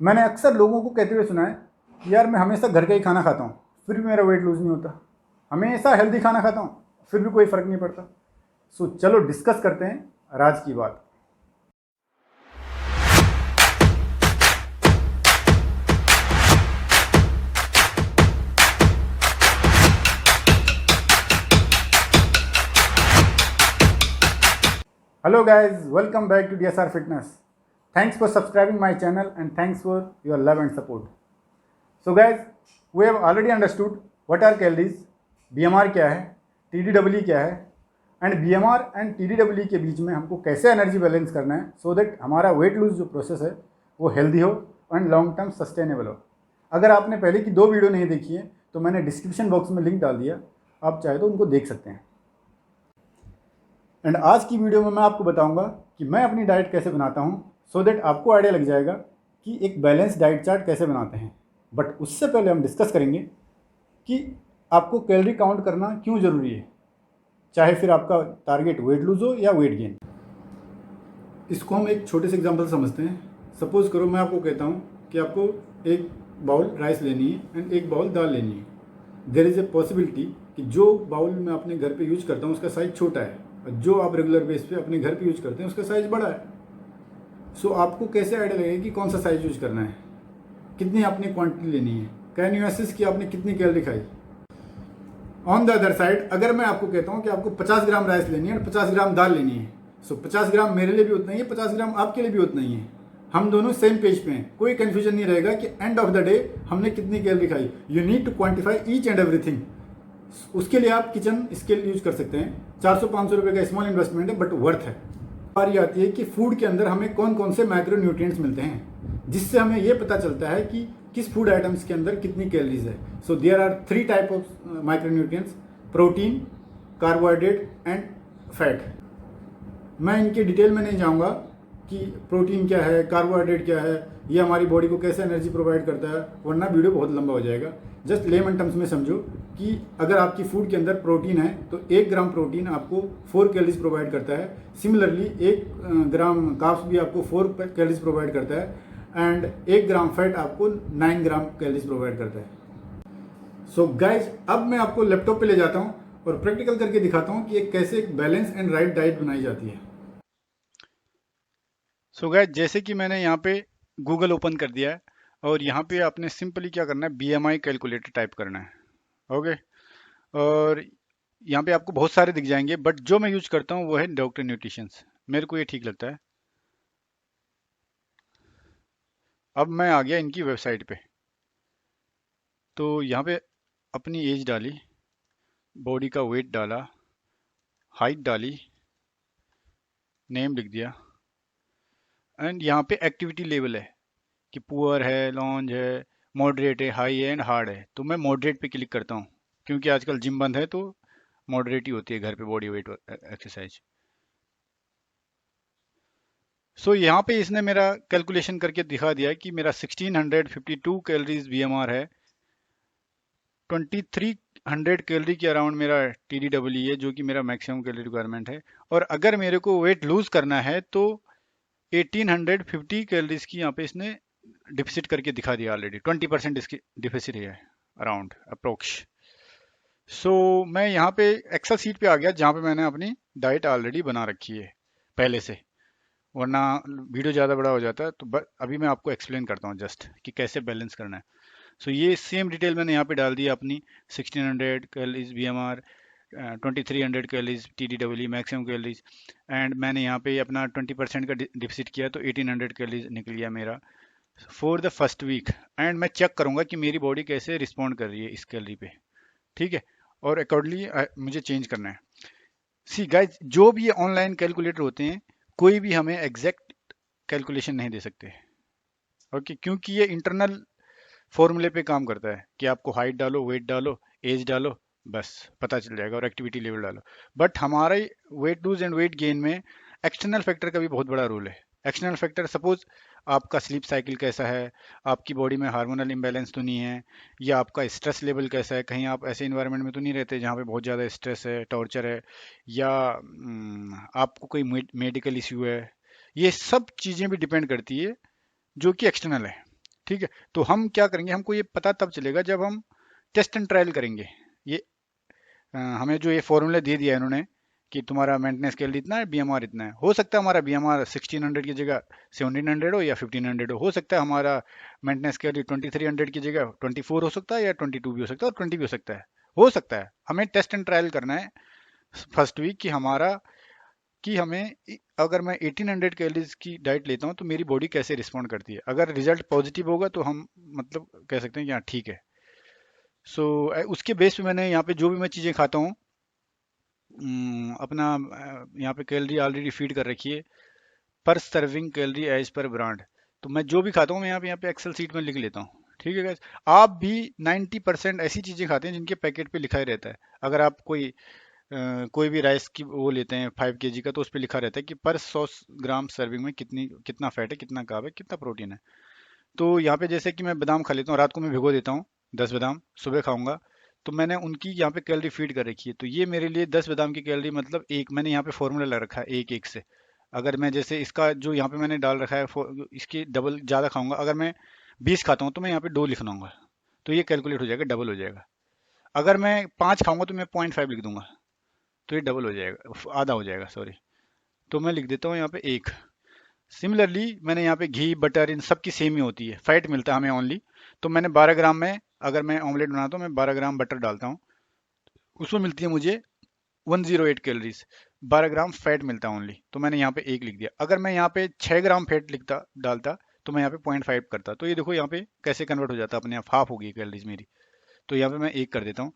मैंने अक्सर लोगों को कहते हुए सुना है कि यार मैं हमेशा घर का ही खाना खाता हूँ फिर भी मेरा वेट लूज़ नहीं होता, हमेशा हेल्दी खाना खाता हूँ फिर भी कोई फ़र्क नहीं पड़ता। सो चलो डिस्कस करते हैं आज की बात। Hello guys, welcome back to DSR Fitness. Thanks for subscribing my channel and thanks for your love and support. So guys, we have already understood what are calories, BMR क्या है, TDWE क्या है and BMR and TDWE के बीच में हमको कैसे energy balance करना है सो दैट हमारा वेट लूज जो प्रोसेस है वो हेल्दी हो एंड लॉन्ग टर्म सस्टेनेबल हो। अगर आपने पहले की 2 वीडियो नहीं देखी है तो मैंने डिस्क्रिप्शन बॉक्स में लिंक डाल दिया, आप चाहे तो उनको देख सकते हैं। एंड आज की वीडियो में मैं आपको बताऊंगा कि मैं अपनी डाइट कैसे बनाता हूं सो दैट आपको आइडिया लग जाएगा कि एक बैलेंस डाइट चार्ट कैसे बनाते हैं। बट उससे पहले हम डिस्कस करेंगे कि आपको कैलोरी काउंट करना क्यों ज़रूरी है, चाहे फिर आपका टारगेट वेट लूज हो या वेट गेन। इसको हम एक छोटे से एग्जांपल समझते हैं। सपोज करो मैं आपको कहता हूँ कि आपको एक बाउल राइस लेनी है एंड एक बाउल दाल लेनी है। देयर इज़ ए पॉसिबिलिटी कि जो बाउल मैं अपने घर पे यूज करता हूँ उसका साइज़ छोटा है और जो आप रेगुलर बेस पे अपने घर पे यूज करते हैं उसका साइज़ बड़ा है। सो आपको कैसे आइडिया लगेगा कि कौन सा साइज़ यूज करना है, कितनी आपने क्वांटिटी लेनी है, कैन यू असेस कि आपने कितनी कैलोरी खाई। ऑन द अदर साइड अगर मैं आपको कहता हूँ कि आपको 50 ग्राम राइस लेनी है और 50 ग्राम दाल लेनी है, सो 50 ग्राम मेरे लिए भी उतना ही है, 50 ग्राम आपके लिए भी उतना ही है। हम दोनों सेम पेज पे हैं, कोई कंफ्यूजन नहीं रहेगा कि एंड ऑफ द डे हमने कितनी कैलोरी खाई। You need to quantify each and everything. उसके लिए आप किचन स्केल यूज कर सकते हैं। 400-500 रुपये का स्मॉल इन्वेस्टमेंट है बट वर्थ है। बारी आती है कि फूड के अंदर हमें कौन कौन से माइक्रो न्यूट्रिएंट्स मिलते हैं जिससे हमें ये पता चलता है कि किस फूड आइटम्स के अंदर कितनी कैलोरीज है। So there are 3 type of micro nutrients, protein, carbohydrate and fat. मैं इनके डिटेल में नहीं जाऊंगा कि प्रोटीन क्या है, कार्बोहाइड्रेट क्या है, ये हमारी बॉडी को कैसे एनर्जी प्रोवाइड करता है, वरना वीडियो बहुत लंबा हो जाएगा। जस्ट लेमन टर्म्स में समझो कि अगर आपकी फूड के अंदर प्रोटीन है तो 1 ग्राम प्रोटीन आपको 4 कैलोरीज प्रोवाइड करता है। सिमिलरली 1 ग्राम कार्ब्स भी आपको 4 कैलोरीज प्रोवाइड करता है एंड 1 ग्राम फैट आपको 9 ग्राम कैलोरीज प्रोवाइड करता है। सो गाइज अब मैं आपको लैपटॉप पे ले जाता हूँ और प्रैक्टिकल करके दिखाता हूँ कि कैसे एक बैलेंस एंड राइट डाइट बनाई जाती है। सो गाइस जैसे कि मैंने यहाँ पे गूगल ओपन कर दिया है और यहाँ पे आपने सिंपली क्या करना है, बीएमआई कैलकुलेटर टाइप करना है। ओके, और यहाँ पे आपको बहुत सारे दिख जाएंगे बट जो मैं यूज करता हूँ वो है डॉक्टर न्यूट्रिशंस, मेरे को ये ठीक लगता है। अब मैं आ गया इनकी वेबसाइट पे, तो यहाँ पे अपनी एज डाली, बॉडी का वेट डाला, हाइट डाली, नेम लिख दिया एंड यहाँ पे एक्टिविटी लेवल है कि पुअर है, लॉन्ज है, मॉडरेट है, हाई है एंड हार्ड है। तो मैं मॉडरेट पे क्लिक करता हूँ क्योंकि आजकल जिम बंद है तो मॉडरेट ही होती है घर पे बॉडी वेट एक्सरसाइज। सो यहाँ पे इसने मेरा कैलकुलेशन करके दिखा दिया कि मेरा 1652 कैलोरीज बीएमआर है, 2300 कैलोरी के अराउंड मेरा टीडीडब्ल्यू है जो कि मेरा मैक्सिमम कैलोरी रिक्वायरमेंट है। और अगर मेरे को वेट लूज करना है तो 1850 कैलोरीज की यहाँ पे इसने डिफिसिट करके दिखा दिया ऑलरेडी। 20% इसकी डिफिसिट है अराउंड अप्रोक्स। सो मैं यहाँ पे एक्सेल सीट पे आ गया जहाँ पे मैंने अपनी डाइट ऑलरेडी बना रखी है पहले से, वरना वीडियो ज़्यादा बड़ा हो जाता है। तो अभी मैं आपको एक्सप्लेन करता हूँ जस्ट कि कैसे बैलेंस करना है। सो ये सेम डिटेल मैंने यहाँ पे डाल दी अपनी 1600 कैलोरीज बीएमआर, 2300 कैलोरीज टीडीडब्ल्यू मैक्सिमम कैलोरीज एंड मैंने यहाँ पे अपना 20% का डिफिसिट किया तो 1800 कैलोरीज निकल गया मेरा for the first week. And मैं चेक करूंगा कि मेरी बॉडी कैसे रिस्पॉन्ड कर रही है इस कैलोरी पे, ठीक है, और अकॉर्डिंगली मुझे चेंज करना है। सी गाइज जो भी ऑनलाइन कैलकुलेटर होते हैं कोई भी हमें एग्जैक्ट कैलकुलेशन नहीं दे सकते, ओके, क्योंकि ये इंटरनल फॉर्मूले पे काम करता है कि आपको हाइट डालो, वेट डालो, एज डालो, बस पता चल जाएगा, और एक्टिविटी लेवल डालो। बट हमारे weight lose and weight gain में एक्सटर्नल फैक्टर का भी बहुत बड़ा रोल है। एक्सटर्नल फैक्टर सपोज आपका स्लीप साइकिल कैसा है, आपकी बॉडी में हार्मोनल इम्बैलेंस तो नहीं है, या आपका स्ट्रेस लेवल कैसा है, कहीं आप ऐसे इन्वायरमेंट में तो नहीं रहते जहाँ पे बहुत ज़्यादा स्ट्रेस है, टॉर्चर है, या आपको कोई मेडिकल इश्यू है। ये सब चीज़ें भी डिपेंड करती है जो कि एक्सटर्नल है। ठीक है, तो हम क्या करेंगे, हमको ये पता तब चलेगा जब हम टेस्ट एंड ट्रायल करेंगे। ये हमें जो ये फॉर्मूला दे दिया है इन्होंने कि तुम्हारा मेंटेनेंस कैलोरी इतना है, बीएमआर इतना है, हो सकता है हमारा बीएमआर 1600 की जगह 1700 हो या 1500 हो सकता है हमारा मेंटेनेंस कैलोरी 2300 की जगह 24 हो सकता है या 22 भी हो सकता है और 20 भी हो सकता है। हमें टेस्ट एंड ट्रायल करना है फर्स्ट वीक कि हमारा कि हमें अगर मैं 1800 कैलोरीज की डाइट लेता हूँ तो मेरी बॉडी कैसे रिस्पॉन्ड करती है। अगर रिजल्ट पॉजिटिव होगा तो हम मतलब कह सकते हैं कि हाँ ठीक है। सो उसके बेस पे मैंने यहाँ पे जो भी मैं चीज़ें खाता हूँ, अपना यहाँ पे कैलोरी ऑलरेडी फीड कर रखी है, per serving calorie as per brand. तो मैं जो भी खाता हूँ मैं यहाँ पे एक्सेल सीट में लिख लेता हूँ। ठीक है guys? आप भी 90% ऐसी चीज़ें खाते हैं जिनके पैकेट पे लिखा ही रहता है। अगर आप कोई भी राइस की वो लेते हैं 5 kg का, तो उस पर लिखा रहता है कि पर 100 ग्राम सर्विंग में कितना फैट है, कितना कार्ब है, कितना प्रोटीन है। तो यहाँ पे जैसे कि मैं बादाम खा लेता हूँ, रात को मैं भिगो देता हूँ 10 बादाम, सुबह खाऊंगा, तो मैंने उनकी यहाँ पे कैलोरी फीड कर रखी है। तो ये मेरे लिए 10 बादाम की कैलोरी मतलब एक, मैंने यहाँ पे फॉर्मूला लगा रखा है एक एक से। अगर मैं जैसे इसका जो यहाँ पे मैंने डाल रखा है इसकी डबल ज़्यादा खाऊंगा, अगर मैं 20 खाता हूँ तो मैं यहाँ पे 2 लिखूंगा, तो ये कैलकुलेट हो जाएगा, डबल हो जाएगा। अगर मैं 5 खाऊंगा तो मैं 0.5 लिख दूंगा, तो ये डबल हो जाएगा, आधा हो जाएगा सॉरी। तो मैं लिख देता हूँ यहाँ पे एक। सिमिलरली मैंने यहाँ पे घी बटर इन सब की सेम ही होती है, फैट मिलता है हमें ओनली। तो मैंने 12 ग्राम में, अगर मैं ऑमलेट बनाता हूँ मैं 12 ग्राम बटर डालता हूँ, उसमें मिलती है मुझे 108 कैलोरीज, 12 ग्राम फैट मिलता है ओनली। तो मैंने यहाँ पे एक लिख दिया। अगर मैं यहाँ पे 6 ग्राम फैट लिखता डालता तो मैं यहाँ पे 0.5 करता। तो ये देखो यहाँ पे कैसे कन्वर्ट हो जाता है, अपने आप हाफ हो गई कैलोरीज मेरी। तो यहाँ पे मैं एक कर देता हूँ।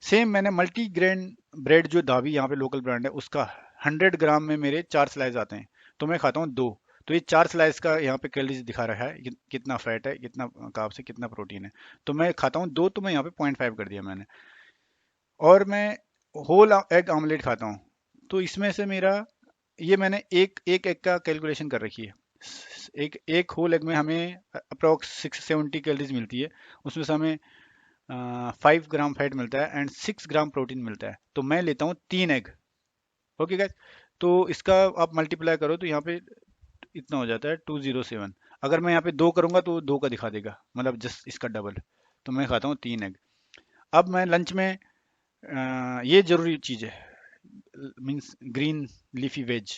सेम मैंने मल्टी ग्रेन ब्रेड जो धाबी यहाँ पे लोकल ब्रांड है उसका 100 ग्राम में मेरे 4 स्लाइस आते हैं, तो मैं खाता हूँ 2। तो ये 4 स्लाइस का यहाँ पे कैलोरीज दिखा रखा है कितना फैट है, कितना कार्ब्स है, कितना प्रोटीन है। तो मैं खाता हूँ 2, तो मैं यहाँ पे 0.5 कर दिया मैंने। और मैं होल एग ऑमलेट खाता हूँ, तो इसमें से मेरा ये मैंने एक एक एग का कैलकुलेशन कर रखी है। एक एक होल एग में हमें अप्रोक्स 670 कैलोरीज मिलती है, उसमें से हमें 5 ग्राम फैट मिलता है एंड 6 ग्राम प्रोटीन मिलता है। तो मैं लेता हूँ 3 एग। ओके गाइस, तो इसका आप मल्टीप्लाई करो तो यहाँ पे इतना हो जाता है 207। अगर मैं यहाँ पे 2 करूंगा तो 2 का दिखा देगा, मतलब जस्ट इसका डबल। तो मैं खाता हूँ 3 एग। अब मैं लंच में ये जरूरी चीज़ है, means green leafy veg,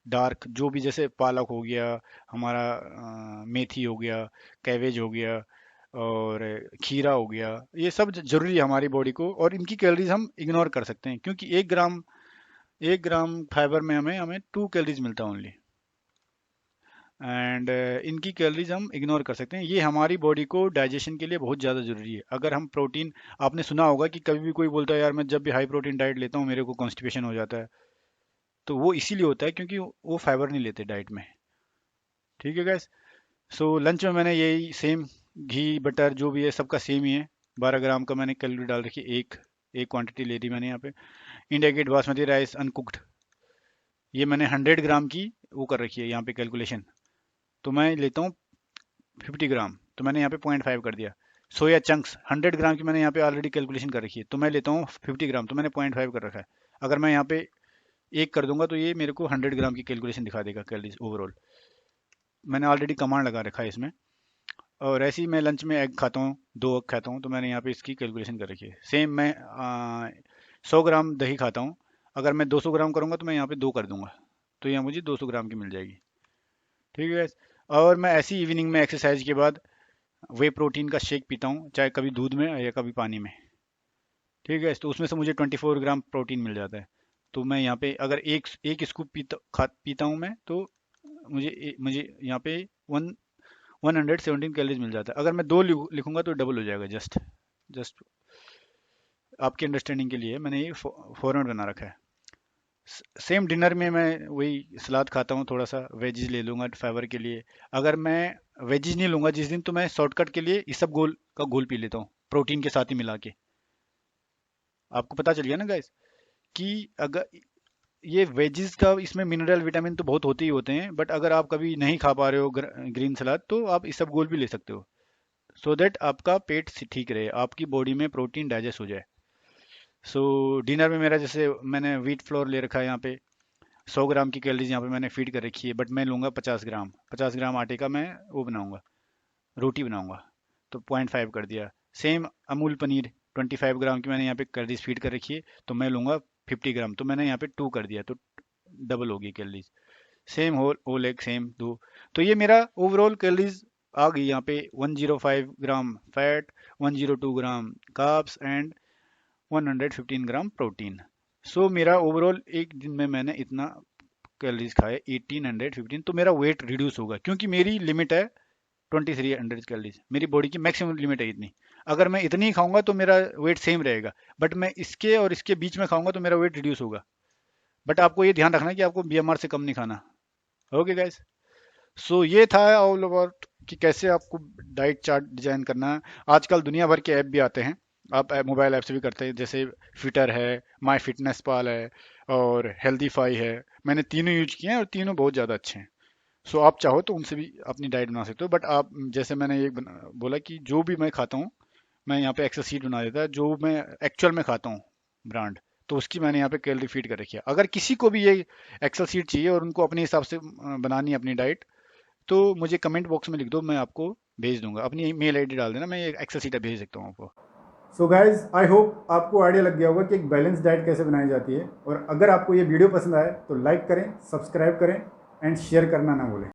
dark जो भी, जैसे पालक हो गया हमारा, मेथी हो गया, कैबेज हो गया और खीरा हो गया, ये सब जरूरी है हमारी बॉडी को। और इनकी कैलोरीज हम इग्नोर कर सकते हैं क्योंकि 1 ग्राम फाइबर में हमें हमें 2 कैलोरीज मिलता है ओनली। एंड इनकी कैलोरीज हम इग्नोर कर सकते हैं। ये हमारी बॉडी को डाइजेशन के लिए बहुत ज़्यादा ज़रूरी है। अगर हम प्रोटीन, आपने सुना होगा कि कभी भी कोई बोलता है यार मैं जब भी हाई प्रोटीन डाइट लेता हूँ मेरे को कॉन्स्टिपेशन हो जाता है, तो वो इसीलिए होता है क्योंकि वो फाइबर नहीं लेते डाइट में। ठीक है गैस। सो लंच में मैंने यही सेम, घी बटर जो भी है सबका सेम ही है। 12 ग्राम का मैंने कैलोरी डाल रखी है, एक एक क्वांटिटी ले रही मैंने यहाँ पे। India Gate basmati rice uncooked, ये मैंने 100 ग्राम की वो कर रखी है यहाँ पे कैलकुलेशन, तो मैं लेता हूँ 50 ग्राम, तो मैंने यहाँ पे 0.5 कर दिया। सोया चंक्स 100 ग्राम की मैंने यहाँ पे ऑलरेडी कैलकुलेशन कर रखी है, तो मैं लेता हूँ 50 ग्राम, तो मैंने 0.5 कर रखा है। अगर मैं यहाँ पे एक कर दूंगा तो ये मेरे को 100 ग्राम की कैलकुलेशन दिखा देगा कैलोरीज ओवरऑल। मैंने ऑलरेडी कमांड लगा रखा है इसमें। और ऐसे ही मैं लंच में एग खाता हूँ, 2 एग खाता हूँ, तो मैंने यहाँ पे इसकी कैलकुलेशन कर रखी है। सेम मैं 100 ग्राम दही खाता हूँ, अगर मैं 200 ग्राम करूँगा तो मैं यहाँ पे 2 कर दूंगा, तो यहाँ मुझे 200 ग्राम की मिल जाएगी। ठीक है guys? और मैं ऐसी इवनिंग में एक्सरसाइज के बाद वे प्रोटीन का शेक पीता हूँ, चाहे कभी दूध में या कभी पानी में। ठीक है, तो उसमें से मुझे 24 ग्राम प्रोटीन मिल जाता है। तो मैं यहाँ पे अगर एक एक स्कूप पीता हूँ मैं, तो मुझे यहाँ पे 117 कैलोरीज मिल जाता है। अगर मैं 2 लिखूंगा तो डबल हो जाएगा। जस्ट जस्ट आपकी अंडरस्टैंडिंग के लिए मैंने ये फॉर्मेट बना रखा है। सेम डिनर में मैं वही सलाद खाता हूँ, थोड़ा सा वेजिज ले लूँगा फाइबर के लिए। अगर मैं वेजिज नहीं लूँगा जिस दिन, तो मैं शॉर्टकट के लिए इसब गोल का घोल पी लेता हूँ प्रोटीन के साथ ही मिला के। आपको पता चल गया ना गाइस कि अगर ये वेजिस का, इसमें मिनरल विटामिन तो बहुत होते ही होते हैं, बट अगर आप कभी नहीं खा पा रहे हो ग्रीन सलाद, तो आप इसब गोल भी ले सकते हो, सो दैट आपका पेट ठीक रहे, आपकी बॉडी में प्रोटीन डाइजेस्ट हो जाए। सो डिनर में मेरा, जैसे मैंने व्हीट फ्लोर ले रखा है यहाँ पे, 100 ग्राम की कैलोरीज यहाँ पे मैंने फीड कर रखी है, बट मैं लूँगा 50 ग्राम, 50 ग्राम आटे का मैं वो बनाऊँगा, रोटी बनाऊंगा तो 0.5 कर दिया। सेम अमूल पनीर 25 ग्राम की मैंने यहाँ पे कैलोरीज फीड कर रखी है, तो मैं लूँगा 50 ग्राम, तो मैंने यहाँ पे 2 कर दिया, तो डबल होगी calories. Same whole egg same 2। तो ये मेरा ओवरऑल कैलोरीज आ गई यहाँ पे 105 gram fat, 102 gram carbs and 115 gram protein. So मेरा ओवरऑल एक दिन में मैंने इतना कैलोरीज खाए 1815, तो मेरा वेट रिड्यूस होगा क्योंकि मेरी लिमिट है 2300 कैलोरीज, मेरी बॉडी की मैक्सिमम लिमिट है इतनी। अगर मैं इतनी ही खाऊंगा तो मेरा वेट सेम रहेगा, बट मैं इसके और इसके बीच में खाऊंगा तो मेरा वेट रिड्यूस होगा। बट आपको ये ध्यान रखना है कि आपको बीएमआर से कम नहीं खाना। ओके गाइस, सो ये था ऑल अबाउट कि कैसे आपको डाइट चार्ट डिजाइन करना है। आजकल दुनिया भर के ऐप भी आते हैं, आप मोबाइल ऐप से भी करते हैं, जैसे फिटर है, माई फिटनेस पाल है और हेल्दीफाई है। मैंने तीनों यूज किए हैं और तीनों बहुत ज़्यादा अच्छे हैं। सो आप चाहो तो उनसे भी अपनी डाइट बना सकते हो, बट आप जैसे मैंने ये बोला कि जो भी मैं खाता हूँ, मैं यहाँ पे एक्सेल शीट बना देता है, जो मैं एक्चुअल में खाता हूँ ब्रांड, तो उसकी मैंने यहाँ पे कैलोरी फीड कर रखी है। अगर किसी को भी ये एक्सेल शीट चाहिए और उनको अपने हिसाब से बनानी है अपनी डाइट, तो मुझे कमेंट बॉक्स में लिख दो, मैं आपको भेज दूंगा। अपनी मेल आईडी डाल देना, मैं ये एक्सेल शीट भेज सकता हूँ आपको। सो गाइज आई होप आपको आइडिया लग गया होगा कि एक बैलेंस डाइट कैसे बनाई जाती है। और अगर आपको ये वीडियो पसंद आए तो लाइक करें, सब्सक्राइब करें एंड शेयर करना ना भूलें।